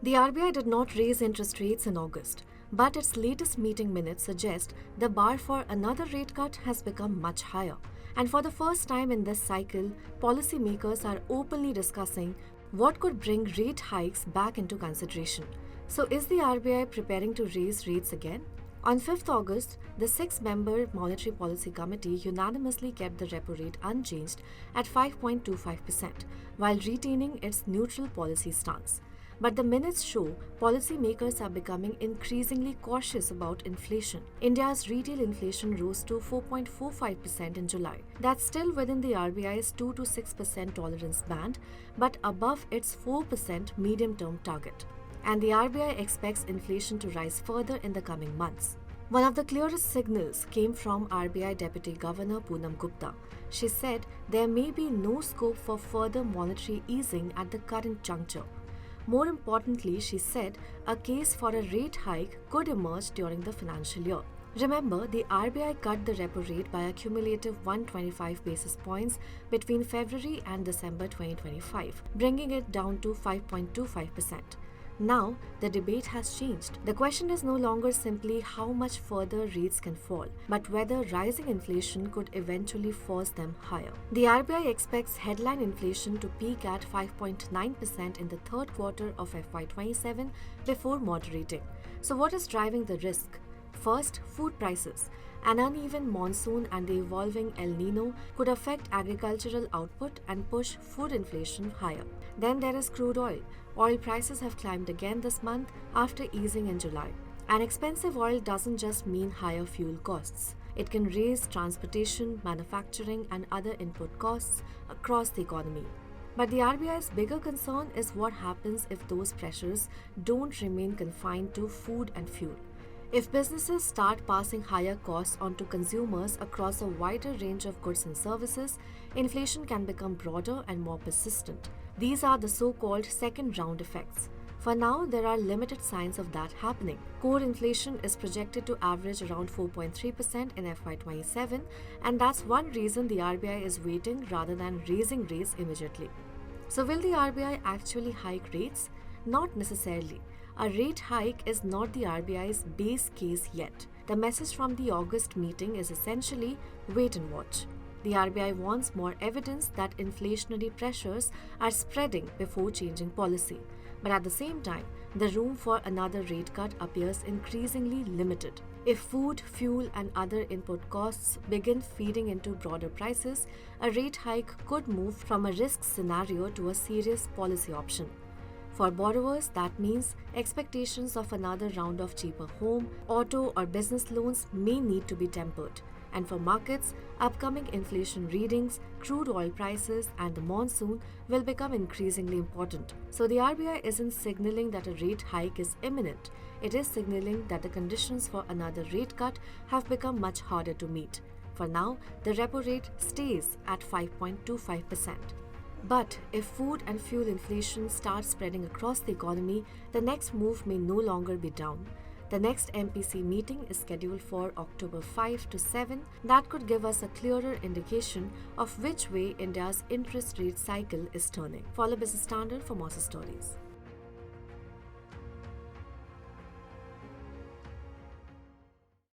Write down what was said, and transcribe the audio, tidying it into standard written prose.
The RBI did not raise interest rates in August, but its latest meeting minutes suggest the bar for another rate cut has become much higher. And for the first time in this cycle, policymakers are openly discussing what could bring rate hikes back into consideration. So, is the RBI preparing to raise rates again? On 5th August, the six-member Monetary Policy Committee unanimously kept the repo rate unchanged at 5.25%, while retaining its neutral policy stance. But the minutes show policymakers are becoming increasingly cautious about inflation. India's retail inflation rose to 4.45% in July. That's still within the RBI's 2 to 6% tolerance band, but above its 4% medium-term target. And the RBI expects inflation to rise further in the coming months. One of the clearest signals came from RBI Deputy Governor Poonam Gupta. She said there may be no scope for further monetary easing at the current juncture. More importantly, she said a case for a rate hike could emerge during the financial year. Remember, the RBI cut the repo rate by a cumulative 125 basis points between February and December 2025, bringing it down to 5.25%. Now, the debate has changed. The question is no longer simply how much further rates can fall, but whether rising inflation could eventually force them higher. The RBI expects headline inflation to peak at 5.9% in the third quarter of FY27 before moderating. So, what is driving the risk? First, food prices. An uneven monsoon and the evolving El Nino could affect agricultural output and push food inflation higher. Then there is crude oil. Oil prices have climbed again this month after easing in July. And expensive oil doesn't just mean higher fuel costs. It can raise transportation, manufacturing, and other input costs across the economy. But the RBI's bigger concern is what happens if those pressures don't remain confined to food and fuel. If businesses start passing higher costs onto consumers across a wider range of goods and services, inflation can become broader and more persistent. These are the so-called second-round effects. For now, there are limited signs of that happening. Core inflation is projected to average around 4.3% in FY27, and that's one reason the RBI is waiting rather than raising rates immediately. So will the RBI actually hike rates? Not necessarily. A rate hike is not the RBI's base case yet. The message from the August meeting is essentially wait and watch. The RBI wants more evidence that inflationary pressures are spreading before changing policy. But at the same time, the room for another rate cut appears increasingly limited. If food, fuel, and other input costs begin feeding into broader prices, a rate hike could move from a risk scenario to a serious policy option. For borrowers, that means expectations of another round of cheaper home, auto, or business loans may need to be tempered. And for markets, upcoming inflation readings, crude oil prices, and the monsoon will become increasingly important. So the RBI isn't signaling that a rate hike is imminent. It is signaling that the conditions for another rate cut have become much harder to meet. For now, the repo rate stays at 5.25%. But if food and fuel inflation starts spreading across the economy, the next move may no longer be down. The next MPC meeting is scheduled for October 5 to 7. That could give us a clearer indication of which way India's interest rate cycle is turning. Follow Business Standard for more stories.